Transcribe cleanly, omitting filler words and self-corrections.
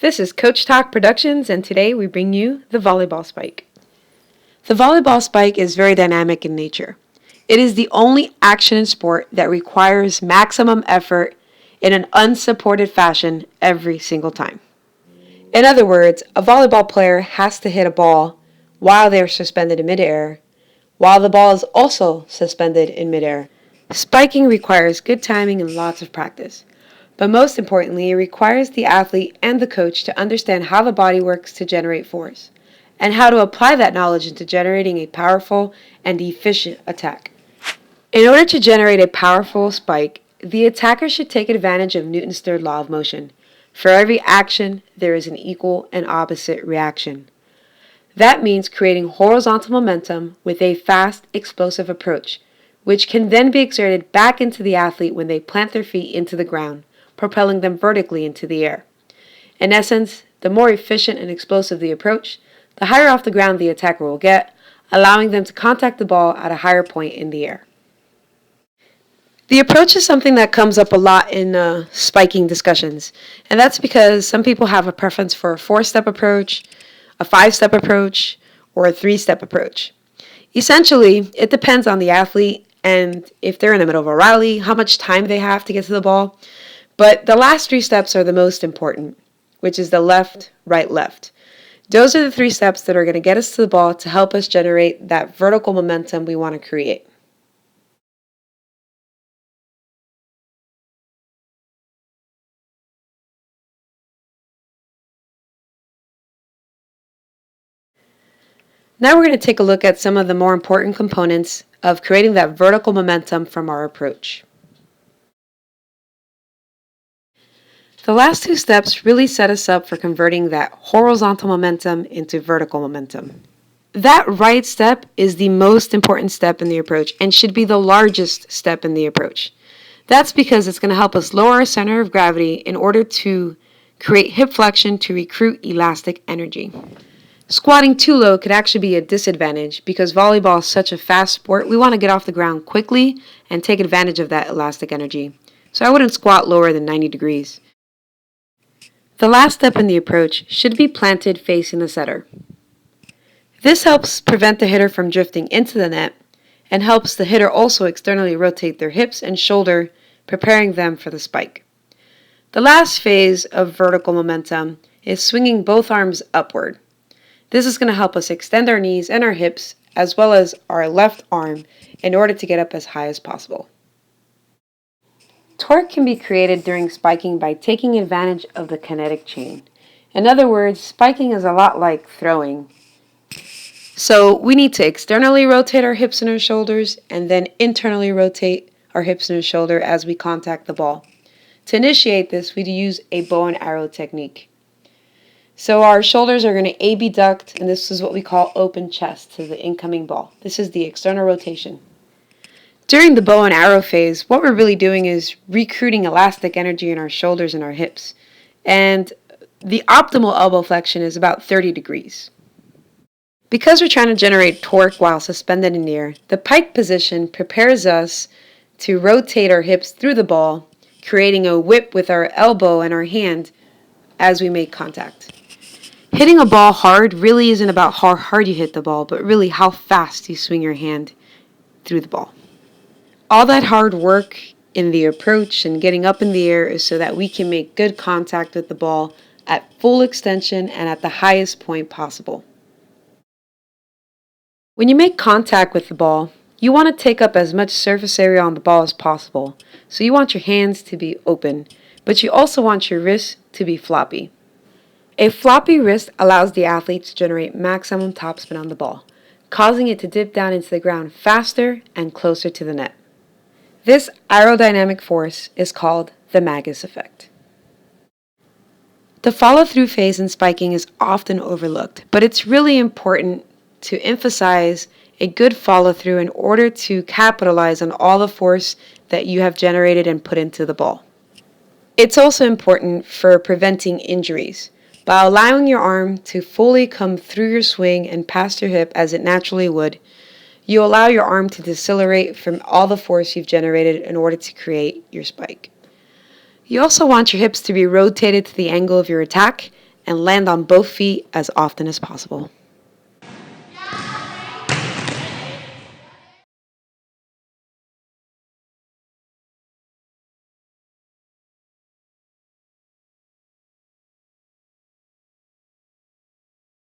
This is Coach Talk Productions, and today we bring you the volleyball spike. The volleyball spike is very dynamic in nature. It is the only action in sport that requires maximum effort in an unsupported fashion every single time. In other words, a volleyball player has to hit a ball while they are suspended in midair, while the ball is also suspended in midair. Spiking requires good timing and lots of practice. But most importantly, it requires the athlete and the coach to understand how the body works to generate force, and how to apply that knowledge into generating a powerful and efficient attack. In order to generate a powerful spike, the attacker should take advantage of Newton's third law of motion. For every action, there is an equal and opposite reaction. That means creating horizontal momentum with a fast, explosive approach, which can then be exerted back into the athlete when they plant their feet into the ground, propelling them vertically into the air. In essence, the more efficient and explosive the approach, the higher off the ground the attacker will get, allowing them to contact the ball at a higher point in the air. The approach is something that comes up a lot in spiking discussions, and that's because some people have a preference for a 4-step approach, a 5-step approach, or a 3-step approach. Essentially, it depends on the athlete and if they're in the middle of a rally, how much time they have to get to the ball. But the last 3 steps are the most important, which is the left, right, left. Those are the 3 steps that are going to get us to the ball to help us generate that vertical momentum we want to create. Now we're going to take a look at some of the more important components of creating that vertical momentum from our approach. The last 2 steps really set us up for converting that horizontal momentum into vertical momentum. That right step is the most important step in the approach and should be the largest step in the approach. That's because it's going to help us lower our center of gravity in order to create hip flexion to recruit elastic energy. Squatting too low could actually be a disadvantage because volleyball is such a fast sport. We want to get off the ground quickly and take advantage of that elastic energy. So I wouldn't squat lower than 90 degrees. The last step in the approach should be planted facing the setter. This helps prevent the hitter from drifting into the net and helps the hitter also externally rotate their hips and shoulder, preparing them for the spike. The last phase of vertical momentum is swinging both arms upward. This is going to help us extend our knees and our hips as well as our left arm in order to get up as high as possible. Torque can be created during spiking by taking advantage of the kinetic chain. In other words, spiking is a lot like throwing. So we need to externally rotate our hips and our shoulders and then internally rotate our hips and our shoulder as we contact the ball. To initiate this, we use a bow and arrow technique. So our shoulders are going to abduct, and this is what we call open chest to the incoming ball. This is the external rotation. During the bow and arrow phase, what we're really doing is recruiting elastic energy in our shoulders and our hips. And the optimal elbow flexion is about 30 degrees. Because we're trying to generate torque while suspended in the air, the pike position prepares us to rotate our hips through the ball, creating a whip with our elbow and our hand as we make contact. Hitting a ball hard really isn't about how hard you hit the ball, but really how fast you swing your hand through the ball. All that hard work in the approach and getting up in the air is so that we can make good contact with the ball at full extension and at the highest point possible. When you make contact with the ball, you want to take up as much surface area on the ball as possible. So you want your hands to be open, but you also want your wrists to be floppy. A floppy wrist allows the athlete to generate maximum topspin on the ball, causing it to dip down into the ground faster and closer to the net. This aerodynamic force is called the Magus effect. The follow-through phase in spiking is often overlooked, but it's really important to emphasize a good follow-through in order to capitalize on all the force that you have generated and put into the ball. It's also important for preventing injuries. By allowing your arm to fully come through your swing and past your hip as it naturally would, you allow your arm to decelerate from all the force you've generated in order to create your spike. You also want your hips to be rotated to the angle of your attack and land on both feet as often as possible.